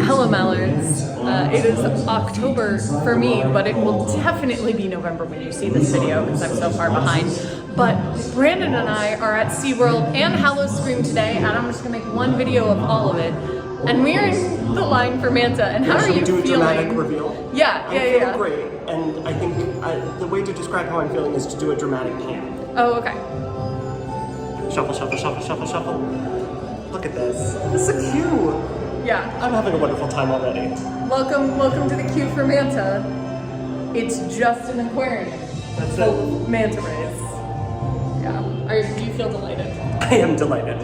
Hello Mallards. It is October for me, but it will definitely be November when you see this video because I'm so far behind. But Brandon and I are at SeaWorld and Howl-O-Scream today, and I'm just gonna make one video of all of it. And we're in the line for Manta, and how are you feeling? Should we do a dramatic reveal? Yeah. I'm feeling great, and I think the way to describe how I'm feeling is to do a dramatic pan. Oh, okay. Shuffle, shuffle, shuffle, shuffle, shuffle. Look at this. This is cute. Yeah. I'm having a wonderful time already. Welcome to the queue for Manta. It's just an aquarium. That's full it. of manta rays. Yeah. Do you feel delighted? I am delighted.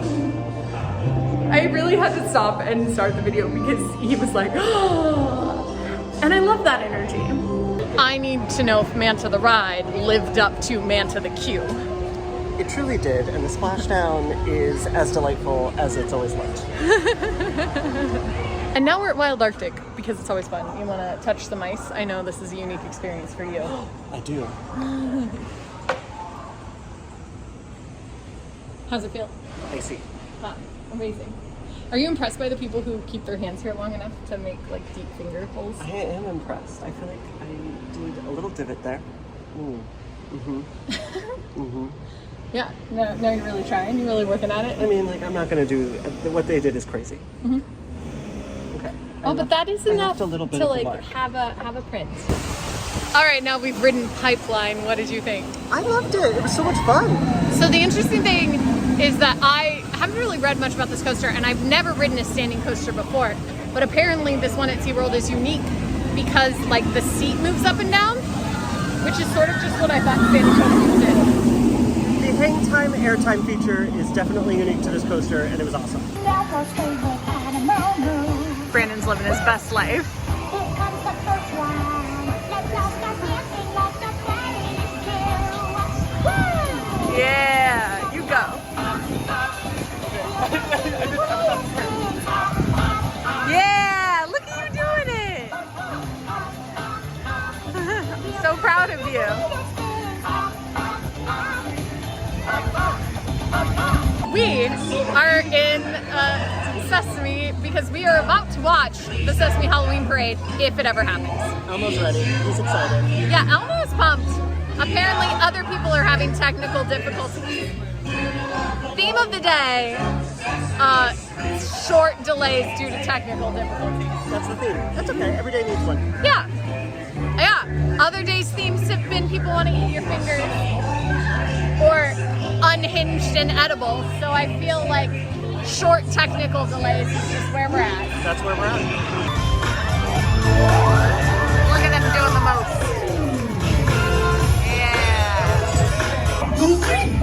I really had to stop and start the video because he was like, oh, and I love that energy. I need to know if Manta the ride lived up to Manta the queue. It truly did, and the splashdown is as delightful as it's always looked. And now we're at Wild Arctic because it's always fun. You want to touch some ice? I know this is a unique experience for you. I do. How's it feel? Icy. Huh, amazing. Are you impressed by the people who keep their hands here long enough to make like deep finger holes? I am impressed. I feel like I did a little divot there. Yeah, no, you're really trying. You're really working at it. I mean, like, I'm not gonna do what they did is crazy. Okay. Oh, but that is enough a little bit to of the like mark. have a print. All right, now we've ridden Pipeline. What did you think? I loved it. It was so much fun. So the interesting thing is that I haven't really read much about this coaster, and I've never ridden a standing coaster before. But apparently, this one at SeaWorld is unique because like the seat moves up and down, which is sort of just what I thought standing coasters did. The hang time, airtime feature is definitely unique to this coaster, and it was awesome. Brandon's living his best life. Yeah, you go. Yeah, look at you doing it. So proud of you. We are in Sesame because we are about to watch the Sesame Halloween Parade if it ever happens. Elmo's ready. He's excited. Yeah, Elmo is pumped. Apparently other people are having technical difficulties. Theme of the day, short delays due to technical difficulties. That's the theme. That's okay. Every day needs one. Yeah. Other days' themes have been people want to eat your fingers or unhinged and edible. So I feel like short technical delays is just where we're at. That's where we're at. Look at them doing the most. Yeah.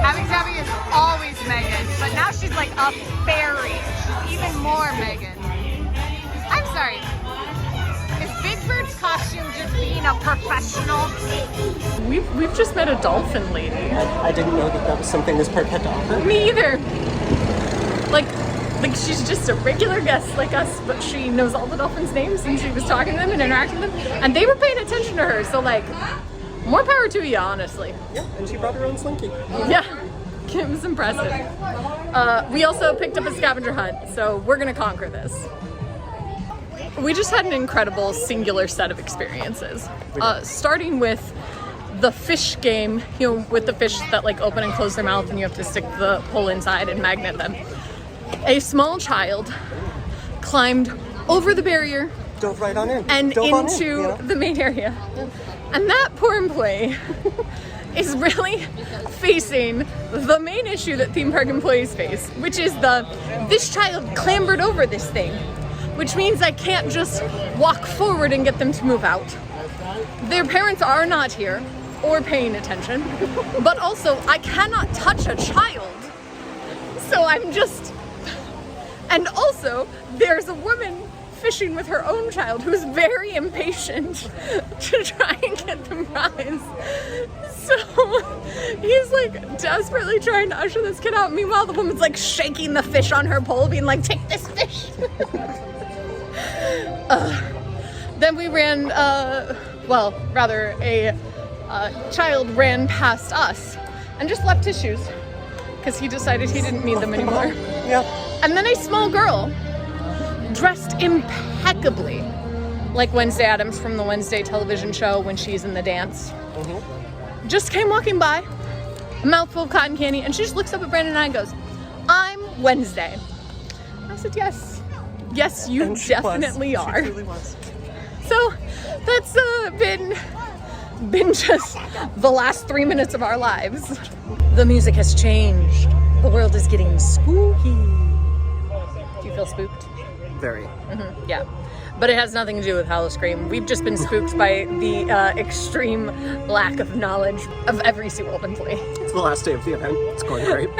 Abby Zabby is always Megan, but now she's like a fairy. She's even more Megan. I'm sorry. Is Big Bird's costume just being a professional? We've just met a dolphin lady. I didn't know that was something this park had to offer. Me either. Like she's just a regular guest like us, but she knows all the dolphins' names and she was talking to them and interacting with them, and they were paying attention to her. So like, more power to you, honestly. Yeah, and she brought her own slinky. Yeah, it was impressive. We also picked up a scavenger hunt, so we're gonna conquer this. We just had an incredible singular set of experiences. Starting with the fish game, with the fish that like open and close their mouth and you have to stick the pole inside and magnet them. A small child climbed over the barrier Dove right on in. and Dove on into in, the main area. And that poor employee is really facing the main issue that theme park employees face, which is this child clambered over this thing, which means I can't just walk forward and get them to move out. Their parents are not here or paying attention, but also I cannot touch a child. So I'm just, and also there's a woman fishing with her own child who's very impatient to try and get the prize. So he's like desperately trying to usher this kid out. Meanwhile, the woman's like shaking the fish on her pole, being like, take this fish. Then we ran, a child ran past us and just left his shoes because he decided he didn't need them anymore. Yeah. And then a small girl, dressed impeccably impeccably like Wednesday Addams from the Wednesday television show when she's in the dance. Just came walking by, a mouthful of cotton candy, and she just looks up at Brandon and I and goes, "I'm Wednesday." I said, yes. Yes, you definitely are. She truly was. So that's been just the last 3 minutes of our lives. The music has changed. The world is getting spooky. Do you feel spooked? Very. Yeah. But it has nothing to do with Howl-O-Scream. We've just been spooked by the extreme lack of knowledge of every SeaWorld employee. It's the last day of the event. It's going great.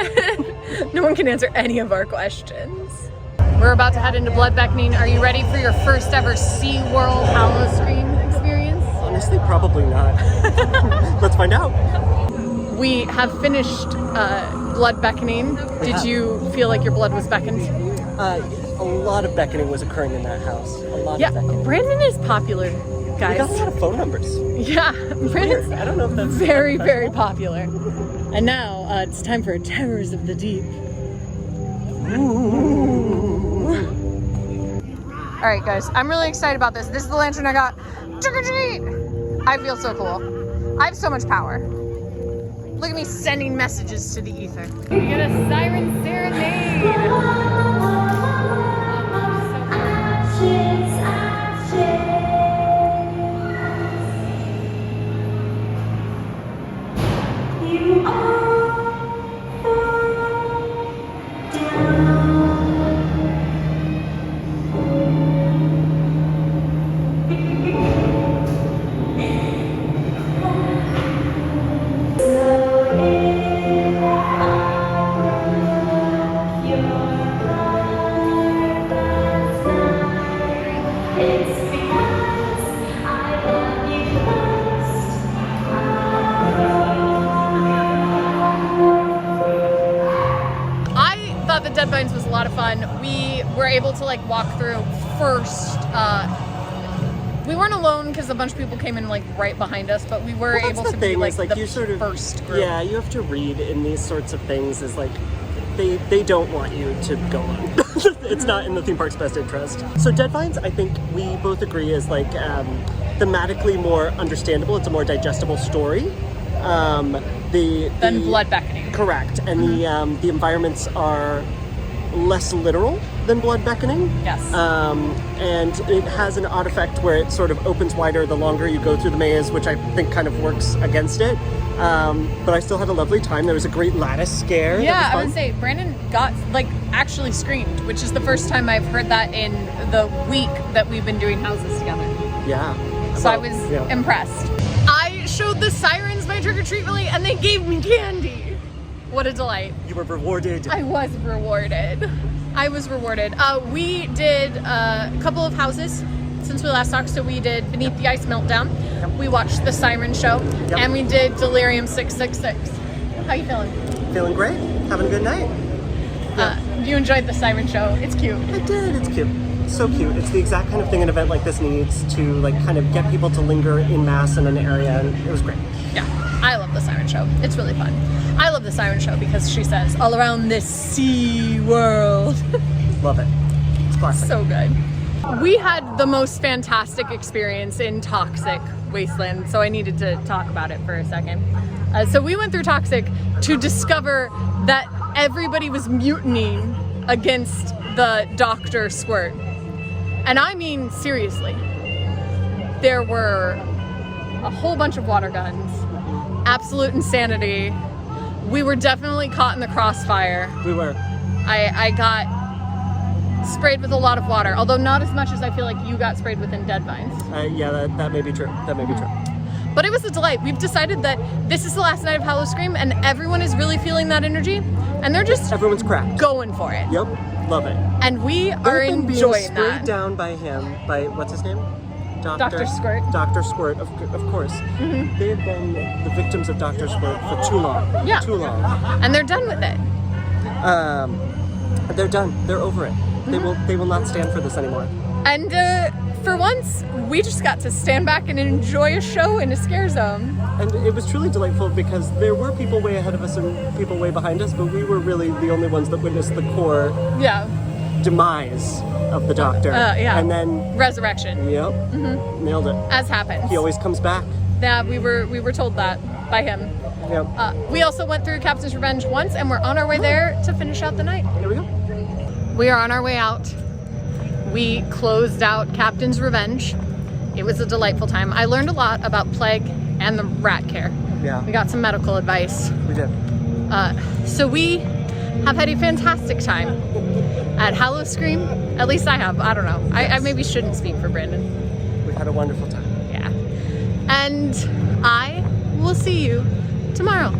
No one can answer any of our questions. We're about to head into Blood Beckoning. Are you ready for your first ever SeaWorld Howl-O-Scream experience? Honestly, probably not. Let's find out. We have finished Blood Beckoning. Did you feel like your blood was beckoned? A lot of beckoning was occurring in that house. A lot Yeah, of beckoning. Brandon is popular, We guys. got a lot of phone numbers. Yeah, Brandon's Weird. I don't know if that's very, very popular. And now it's time for Terrors of the Deep. All right, guys, I'm really excited about this. This is the lantern I got. Trick or treat! I feel so cool. I have so much power. Look at me sending messages to the ether. We get a siren serenade. Deadvines was a lot of fun. We were able to like walk through first. We weren't alone because a bunch of people came in like right behind us, but we were able to be like the you sort of, first group. Yeah, you have to read in these sorts of things is like they don't want you to go on. It's not in the theme park's best interest. So Deadvines, I think we both agree is like thematically more understandable. It's a more digestible story. Than Blood Beckoning. Correct, and the environments are less literal than Blood Beckoning. Yes. And it has an odd effect where it sort of opens wider the longer you go through the maze, which I think kind of works against it. But I still had a lovely time. There was a great lattice scare. Yeah, I would say Brandon got like actually screamed, which is the first time I've heard that in the week that we've been doing houses together. Yeah. So I was impressed. I showed the sirens my trick-or-treat really, and they gave me candy. What a delight. You were rewarded. I was rewarded. We did a couple of houses since we last talked. So we did Beneath the Ice Meltdown. Yep. We watched the Siren Show. Yep. And we did Delirium 666. How you feeling? Feeling great. Having a good night. You enjoyed the Siren Show. It's cute. I did. It's cute. So cute. It's the exact kind of thing an event like this needs to like kind of get people to linger in mass in an area, and it was great. Yeah, I love the Siren Show. It's really fun. I love the Siren Show because she says, all around this sea world. Love it. It's classic. So good. We had the most fantastic experience in Toxic Wasteland, so I needed to talk about it for a second. So we went through Toxic to discover that everybody was mutinying against the Dr. Squirt. And I mean, seriously, there were a whole bunch of water guns, absolute insanity. We were definitely caught in the crossfire. We were. I got sprayed with a lot of water, although not as much as I feel like you got sprayed with in Deadvines. Yeah, that may be true. That may be true. But it was a delight. We've decided that this is the last night of Howl-O-Scream, and everyone is really feeling that energy, and they're just everyone's cracked. Going for it. Yep, love it. And we are enjoying being sprayed that. down by him, by what's his name? Dr. Squirt. Dr. Squirt, of course. Mm-hmm. They have been the victims of Dr. Squirt for too long. Yeah. Too long. And they're done with it. They're done. They're over it. Mm-hmm. They will not stand for this anymore. And for once, we just got to stand back and enjoy a show in a scare zone. And it was truly delightful because there were people way ahead of us and people way behind us, but we were really the only ones that witnessed the core. Yeah. demise of the Doctor. Yeah. And then, Resurrection, yep, nailed it. as happens. He always comes back. Yeah, we were told that by him. Yep. We also went through Captain's Revenge once, and we're on our way there to finish out the night. Here we go. We are on our way out. We closed out Captain's Revenge. It was a delightful time. I learned a lot about plague and the rat care. Yeah. We got some medical advice. We did. So we have had a fantastic time at Howl-O-Scream. At least I have. I don't know. I maybe shouldn't speak for Brandon. We've had a wonderful time. Yeah. And I will see you tomorrow.